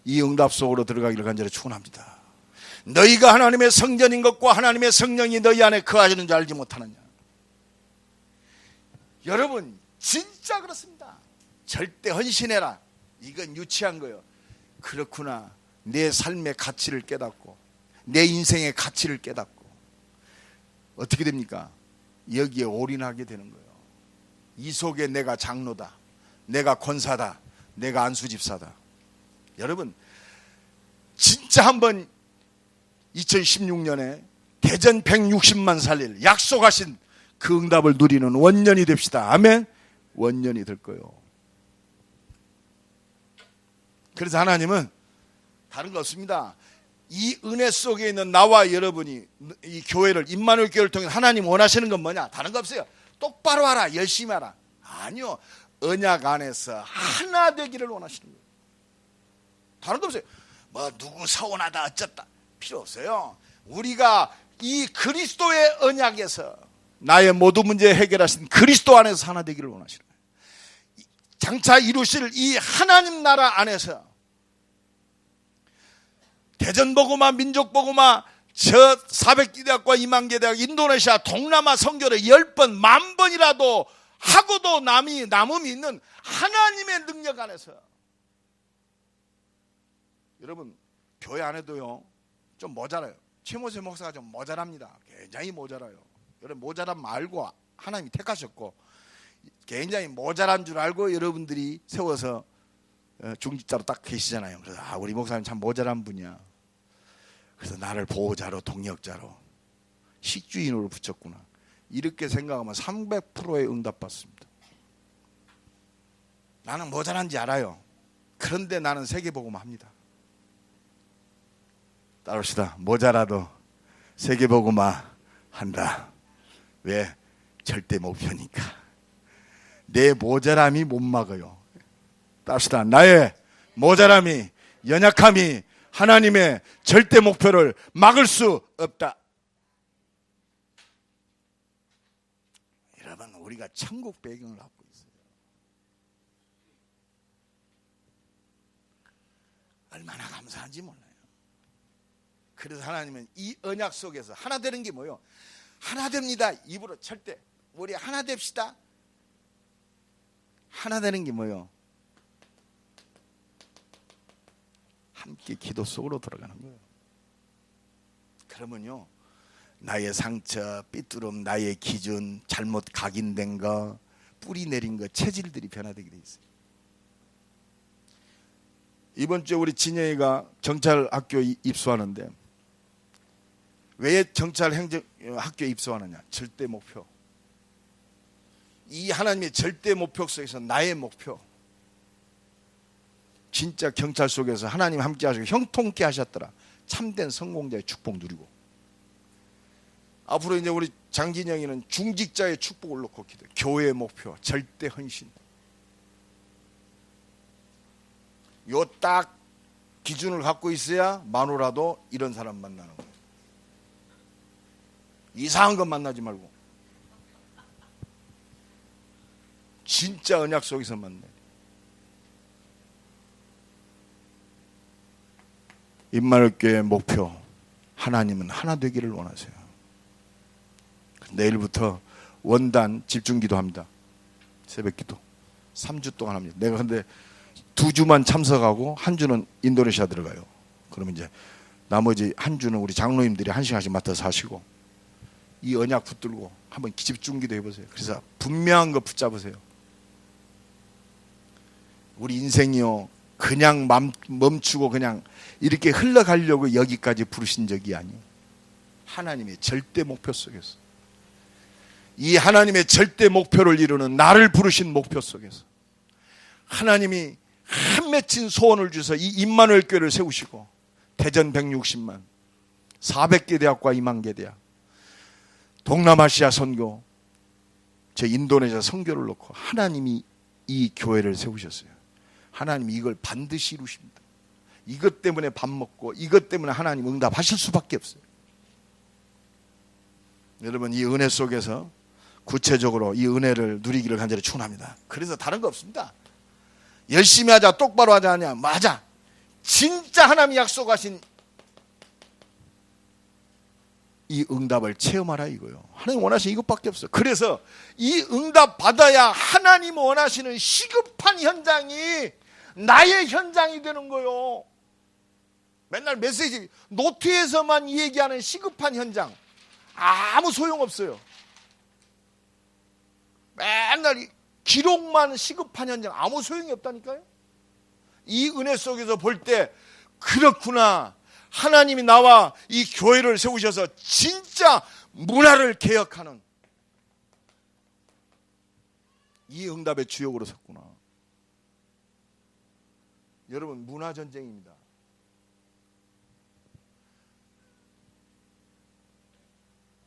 이 응답 속으로 들어가기를 간절히 축원합니다. 너희가 하나님의 성전인 것과 하나님의 성령이 너희 안에 거하시는 줄 알지 못하느냐. 여러분, 진짜 그렇습니다. 절대 헌신해라. 이건 유치한 거예요. 그렇구나. 내 삶의 가치를 깨닫고 내 인생의 가치를 깨닫고 어떻게 됩니까? 여기에 올인하게 되는 거예요. 이 속에 내가 장로다, 내가 권사다, 내가 안수집사다. 여러분, 진짜 한번 2016년에 대전 160만 살릴 약속하신 그 응답을 누리는 원년이 됩시다. 아멘. 원년이 될 거예요. 그래서 하나님은 다른 거 없습니다. 이 은혜 속에 있는 나와 여러분이 이 교회를, 임마누엘 교회를 통해 하나님 원하시는 건 뭐냐? 다른 거 없어요. 똑바로 하라, 열심히 하라. 아니요, 언약 안에서 하나 되기를 원하시는 거예요. 다른 거 없어요. 뭐 누구 서운하다 어쩌다 필요 없어요. 우리가 이 그리스도의 언약에서 나의 모든 문제 해결하신 그리스도 안에서 하나 되기를 원하시는 거예요. 장차 이루실 이 하나님 나라 안에서 대전보고마, 민족보고마, 저 400개 대학과 2만 개 대학, 인도네시아, 동남아 선교를 10번, 10,000번이라도 하고도 남음이 있는 하나님의 능력 안에서. 여러분, 교회 안에도요 좀 모자라요. 최모세 목사가 좀 모자랍니다. 굉장히 모자라요. 여러분, 모자람 알고 하나님이 택하셨고 굉장히 모자란 줄 알고 여러분들이 세워서 중직자로 딱 계시잖아요. 그래서 우리 목사님 참 모자란 분이야. 그래서 나를 보호자로, 동력자로 식주인으로 붙였구나. 이렇게 생각하면 300%의 응답 받습니다. 나는 모자란지 알아요. 그런데 나는 세계복음 합니다. 따릅시다. 모자라도 세계복음화 한다. 왜? 절대 목표니까. 내 모자람이 못 막아요. 따릅시다. 나의 모자람이, 연약함이 하나님의 절대 목표를 막을 수 없다. 여러분, 우리가 천국 배경을 갖고 있어요. 얼마나 감사한지 몰라요. 그래서 하나님은 이 언약 속에서 하나 되는 게 뭐예요? 하나 됩니다. 입으로 절대 우리 하나 됩시다. 하나 되는 게 뭐예요? 함께 기도 속으로 들어가는 거예요. 그러면요, 나의 상처, 삐뚤음, 나의 기준, 잘못 각인된 거, 뿌리 내린 거, 체질들이 변화되게 돼 있어요. 이번 주에 우리 진영이가 경찰학교 입소하는데, 왜 경찰 행정학교에 입소하느냐? 절대 목표. 이 하나님의 절대 목표 속에서 나의 목표. 진짜 경찰 속에서 하나님 함께 하시고 형통케 하셨더라. 참된 성공자의 축복 누리고. 앞으로 이제 우리 장진영이는 중직자의 축복을 놓고 기도해. 교회의 목표, 절대 헌신. 요 딱 기준을 갖고 있어야 마누라도 이런 사람 만나는 거예요. 이상한 것 만나지 말고 진짜 언약 속에서 만나요. 임마누엘교회의 목표, 하나님은 하나 되기를 원하세요. 내일부터 원단 집중기도합니다. 새벽기도 3주 동안 합니다. 내가 근데 2주만 참석하고 한 주는 인도네시아 들어가요. 그러면 이제 나머지 한 주는 우리 장로님들이 한 시간씩 맡아서 하시고, 이 언약 붙들고 한번 집중기도 해보세요. 그래서 분명한 거 붙잡으세요. 우리 인생이요, 그냥 멈추고 그냥 이렇게 흘러가려고 여기까지 부르신 적이 아니에요. 하나님의 절대 목표 속에서, 이 하나님의 절대 목표를 이루는 나를 부르신 목표 속에서 하나님이 한 맺힌 소원을 주셔서 이 임마누엘 교회를 세우시고, 대전 160만, 400개 대학과 2만 개 대학, 동남아시아 선교, 저 인도네시아 선교를 놓고 하나님이 이 교회를 세우셨어요. 하나님이 이걸 반드시 이루십니다. 이것 때문에 밥 먹고 이것 때문에 하나님 응답하실 수밖에 없어요. 여러분, 이 은혜 속에서 구체적으로 이 은혜를 누리기를 간절히 축원합니다. 그래서 다른 거 없습니다. 열심히 하자, 똑바로 하자 하냐, 맞아. 진짜 하나님이 약속하신 이 응답을 체험하라 이거요. 하나님 원하시는 이것밖에 없어요. 그래서 이 응답 받아야 하나님 원하시는 시급한 현장이 나의 현장이 되는 거요. 맨날 메시지 노트에서만 얘기하는 시급한 현장, 아무 소용없어요. 맨날 기록만 시급한 현장, 아무 소용이 없다니까요. 이 은혜 속에서 볼 때, 그렇구나, 하나님이 나와 이 교회를 세우셔서 진짜 문화를 개혁하는 이 응답의 주역으로 섰구나. 여러분, 문화전쟁입니다.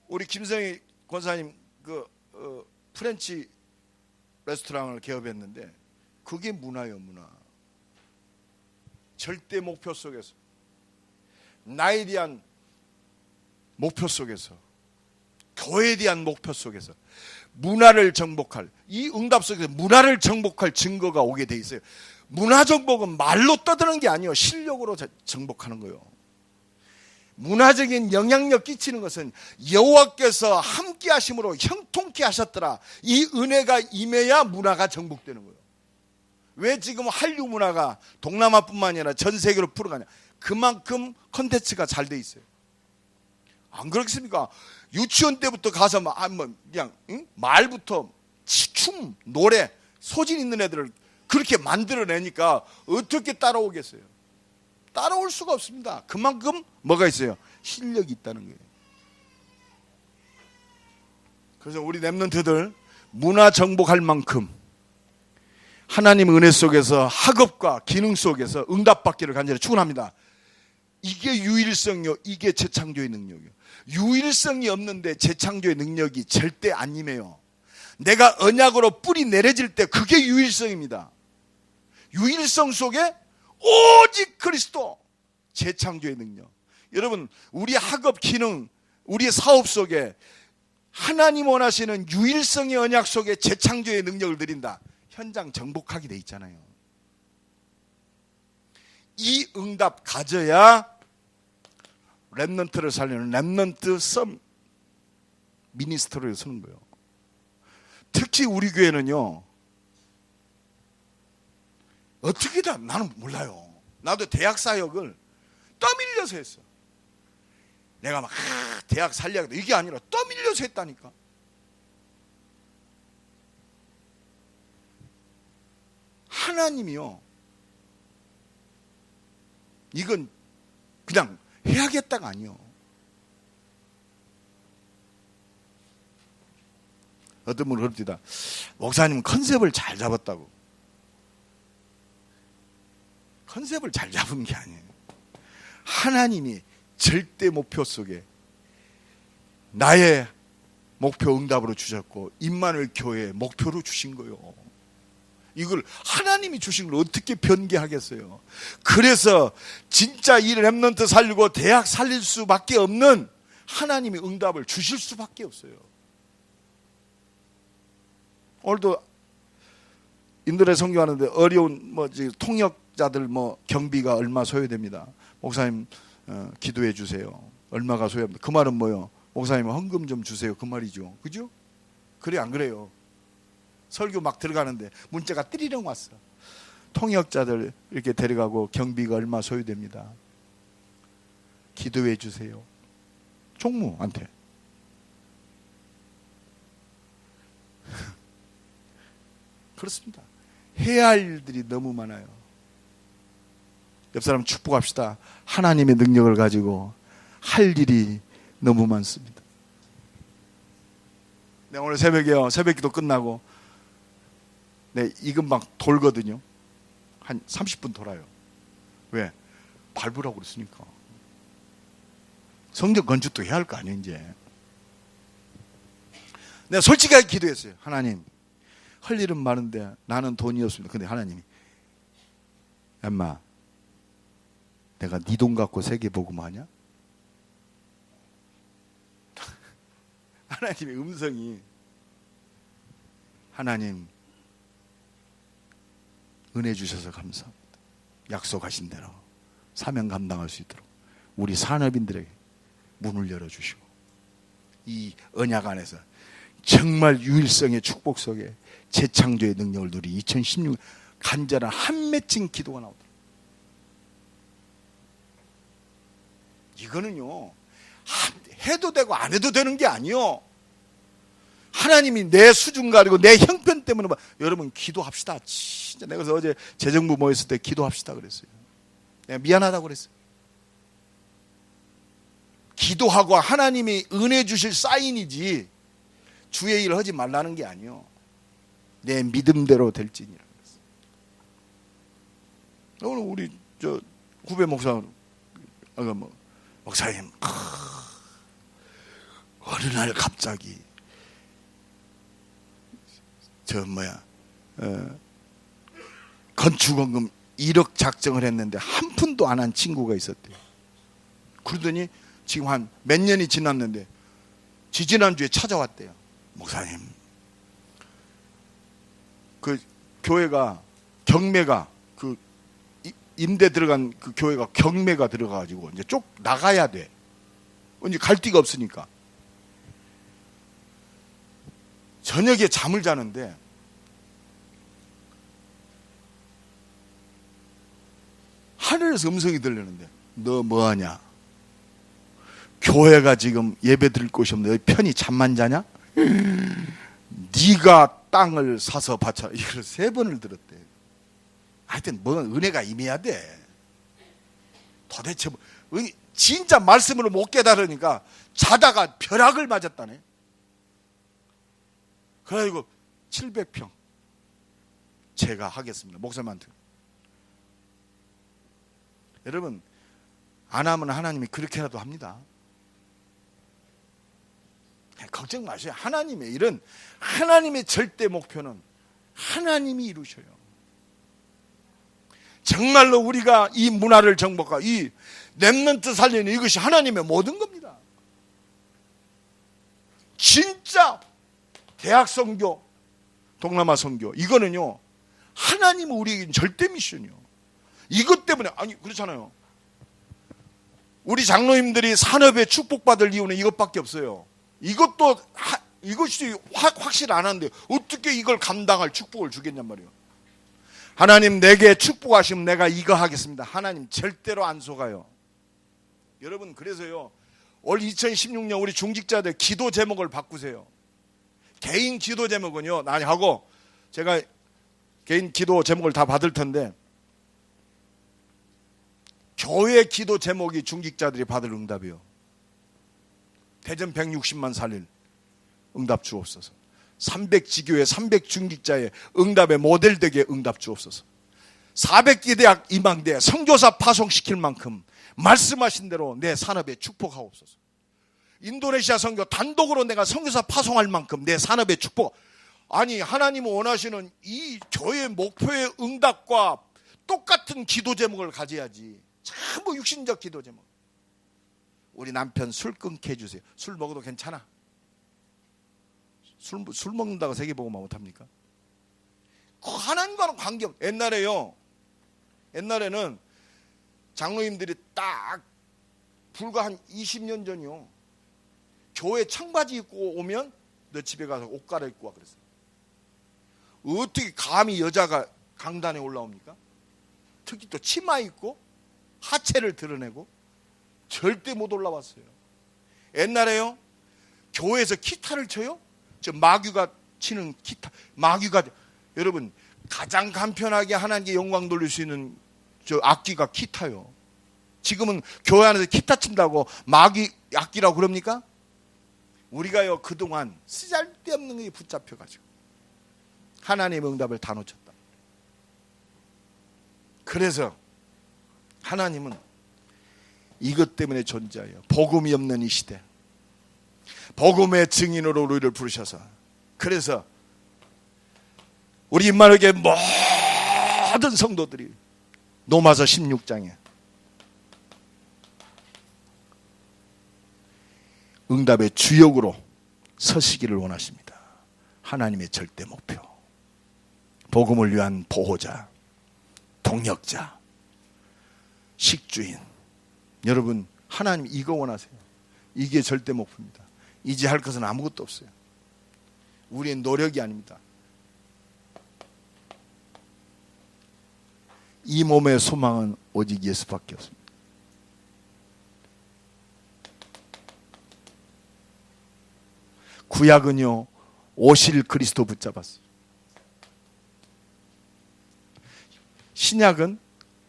우리 김성희 권사님 프렌치 레스토랑을 개업했는데 그게 문화예요. 문화. 절대 목표 속에서, 나에 대한 목표 속에서, 교회에 대한 목표 속에서 문화를 정복할, 이 응답 속에서 문화를 정복할 증거가 오게 돼 있어요. 문화 정복은 말로 떠드는 게 아니에요. 실력으로 정복하는 거예요. 문화적인 영향력 끼치는 것은 여호와께서 함께 하심으로 형통케 하셨더라. 이 은혜가 임해야 문화가 정복되는 거예요. 왜 지금 한류 문화가 동남아뿐만 아니라 전 세계로 풀어가냐? 그만큼 콘텐츠가 잘 돼 있어요. 안 그렇습니까? 유치원 때부터 가서 그냥 말부터 춤, 노래, 소질 있는 애들을 그렇게 만들어내니까 어떻게 따라오겠어요? 따라올 수가 없습니다. 그만큼 뭐가 있어요? 실력이 있다는 거예요. 그래서 우리 렘넌트들 문화 정복할 만큼 하나님 은혜 속에서 학업과 기능 속에서 응답받기를 간절히 축원합니다. 이게 유일성이요, 이게 재창조의 능력이요. 유일성이 없는데 재창조의 능력이 절대 안 임해요. 내가 언약으로 뿌리 내려질 때 그게 유일성입니다. 유일성 속에 오직 그리스도, 재창조의 능력. 여러분, 우리 학업 기능, 우리 사업 속에 하나님 원하시는 유일성의 언약 속에 재창조의 능력을 드린다. 현장 정복하게 돼 있잖아요. 이 응답 가져야 렘넌트를 살리는 렘넌트 썸 미니스터를 쓰는 거예요. 특히 우리 교회는요, 어떻게 다 나는 몰라요. 나도 대학 사역을 떠밀려서 했어. 내가 막 대학 살려야겠다 이게 아니라 떠밀려서 했다니까. 하나님이요, 이건 그냥 해야겠다가 아니요. 어떤 분은 그럽니다. 목사님 컨셉을 잘 잡았다고. 컨셉을 잘 잡은 게 아니에요. 하나님이 절대 목표 속에 나의 목표 응답으로 주셨고 임마누엘 교회의 목표로 주신 거예요. 이걸 하나님이 주신 걸 어떻게 변개하겠어요. 그래서 진짜 이 렘넌트 살리고 대학 살릴 수밖에 없는 하나님이 응답을 주실 수밖에 없어요. 오늘도 인도에 선교하는데 어려운 통역자들 경비가 얼마 소요됩니다. 목사님 기도해 주세요. 얼마가 소요합니다. 그 말은 뭐요? 목사님 헌금 좀 주세요. 그 말이죠. 그죠? 그래 안 그래요? 설교 막 들어가는데 문자가 띠리렁 왔어. 통역자들 이렇게 데려가고 경비가 얼마 소요됩니다. 기도해 주세요. 총무한테. 그렇습니다. 해야 할 일들이 너무 많아요. 옆 사람 축복합시다. 하나님의 능력을 가지고 할 일이 너무 많습니다. 네, 오늘 새벽에요. 새벽기도 끝나고 이금 막 돌거든요. 한 30분 돌아요. 왜? 밟으라고 그랬으니까. 성전 건축도 해야 할 거 아니에요, 이제. 내가 솔직하게 기도했어요. 하나님, 할 일은 많은데 나는 돈이 없습니다. 근데 하나님이, 엄마, 내가 네 돈 갖고 세계 복음하냐? 하나님의 음성이, 하나님 은혜 주셔서 감사합니다. 약속하신 대로 사명 감당할 수 있도록 우리 산업인들에게 문을 열어주시고 이 언약 안에서 정말 유일성의 축복 속에 재창조의 능력을 누리 2016 간절한 한 맺힌 기도가 나오더라고요. 이거는요, 해도 되고 안 해도 되는 게 아니요. 하나님이 내 수준 가지고 내 형편 때문에 여러분 기도합시다. 진짜 내가 그래서 어제 재정부 모였을 때 기도합시다 그랬어요. 내가 미안하다고 그랬어요. 기도하고 하나님이 은혜 주실 사인이지 주의 일을 하지 말라는 게 아니요. 내 믿음대로 될지니라 그랬어요. 오늘 우리 구배 목사 목사님 어느 날 갑자기 건축원금 1억 작정을 했는데 한 푼도 안 한 친구가 있었대요. 그러더니 지금 한 몇 년이 지났는데 지지난주에 찾아왔대요. 목사님, 그 교회가 경매가 그 임대 들어간 그 교회가 경매가 들어가가지고 이제 쭉 나가야 돼. 이제 갈 데가 없으니까. 저녁에 잠을 자는데 하늘에서 음성이 들리는데 너 뭐하냐? 교회가 지금 예배 드릴 곳이 없는데 편히 잠만 자냐? 네가 땅을 사서 바쳐라. 이걸 3번을 들었대. 하여튼 뭐 은혜가 임해야 돼. 도대체 진짜 말씀으로 못 깨달으니까 자다가 벼락을 맞았다네. 그래가지고 700평 제가 하겠습니다. 목사님한테. 여러분, 안 하면 하나님이 그렇게라도 합니다. 걱정 마세요. 하나님의 일은, 하나님의 절대 목표는 하나님이 이루셔요. 정말로 우리가 이 문화를 정복하고 이 렘넌트 살리는 이것이 하나님의 모든 겁니다. 진짜 대학 선교, 동남아 선교, 이거는요 하나님은 우리에게 절대 미션이요. 이것 때문에, 아니 그렇잖아요. 우리 장로님들이 산업에 축복받을 이유는 이것밖에 없어요. 이것도 이것이 확실 안 하는데 어떻게 이걸 감당할 축복을 주겠냔 말이에요. 하나님 내게 축복하시면 내가 이거 하겠습니다. 하나님 절대로 안 속아요. 여러분, 그래서요 올 2016년 우리 중직자들 기도 제목을 바꾸세요. 개인 기도 제목은요, 아니 하고 제가 개인 기도 제목을 다 받을 텐데 교회 기도 제목이 중직자들이 받을 응답이요. 대전 160만 살릴 응답 주옵소서. 300지교회 300중직자의 응답의 모델 되게 응답 주옵소서. 400개 대학 임망대 선교사 파송시킬 만큼 말씀하신 대로 내 산업에 축복하옵소서. 인도네시아 선교 단독으로 내가 선교사 파송할 만큼 내 산업에 축복. 아니 하나님은 원하시는 이 교회 목표의 응답과 똑같은 기도 제목을 가져야지. 전부 육신적 기도 제목. 우리 남편 술 끊게 해주세요. 술 먹어도 괜찮아. 술 먹는다고 세계복음화 못합니까? 하나님과는 관계없. 옛날에는 장로님들이 딱 불과 한 20년 전이요, 교회 청바지 입고 오면 너 집에 가서 옷 갈아입고 와 그랬어요. 어떻게 감히 여자가 강단에 올라옵니까? 특히 또 치마 입고 하체를 드러내고 절대 못 올라왔어요. 옛날에요 교회에서 기타를 쳐요. 저 마귀가 치는 기타, 마귀가, 여러분 가장 간편하게 하나님께 영광 돌릴 수 있는 저 악기가 기타요. 지금은 교회 안에서 기타 친다고 마귀 악기라고 그럽니까? 우리가요 그동안 쓰잘데없는 게 붙잡혀가지고 하나님의 응답을 다 놓쳤다. 그래서 하나님은 이것 때문에 존재하여 복음이 없는 이 시대, 복음의 증인으로 우리를 부르셔서, 그래서 우리 임마누엘교회 모든 성도들이 로마서 16장에 응답의 주역으로 서시기를 원하십니다. 하나님의 절대 목표, 복음을 위한 보호자, 동역자, 식주인. 여러분 하나님 이거 원하세요. 이게 절대 목표입니다. 이제 할 것은 아무것도 없어요. 우리의 노력이 아닙니다. 이 몸의 소망은 오직 예수밖에 없습니다. 구약은요 오실 그리스도 붙잡았어요. 신약은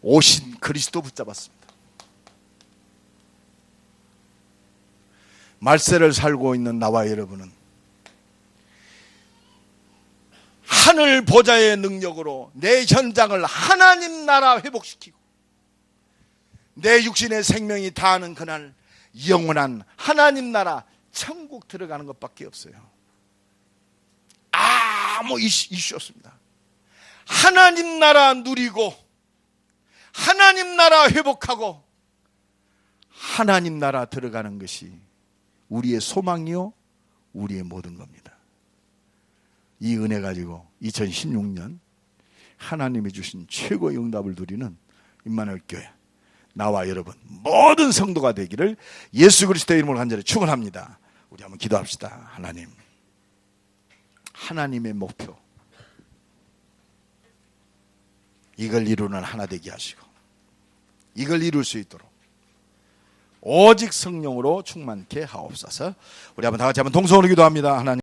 오신 그리스도 붙잡았습니다. 말세를 살고 있는 나와 여러분은 하늘 보좌의 능력으로 내 현장을 하나님 나라 회복시키고 내 육신의 생명이 다하는 그날 영원한 하나님 나라 천국 들어가는 것밖에 없어요. 아무 이슈 없습니다. 하나님 나라 누리고 하나님 나라 회복하고 하나님 나라 들어가는 것이 우리의 소망이요 우리의 모든 겁니다. 이 은혜 가지고 2016년 하나님이 주신 최고의 응답을 누리는 임마누엘 교회 나와 여러분 모든 성도가 되기를 예수 그리스도의 이름으로 간절히 축원합니다. 우리 한번 기도합시다. 하나님, 하나님의 목표 이걸 이루는 하나 되게 하시고 이걸 이룰 수 있도록 오직 성령으로 충만케 하옵소서. 우리 한번 다 같이 한번 동성으로 기도합니다. 하나님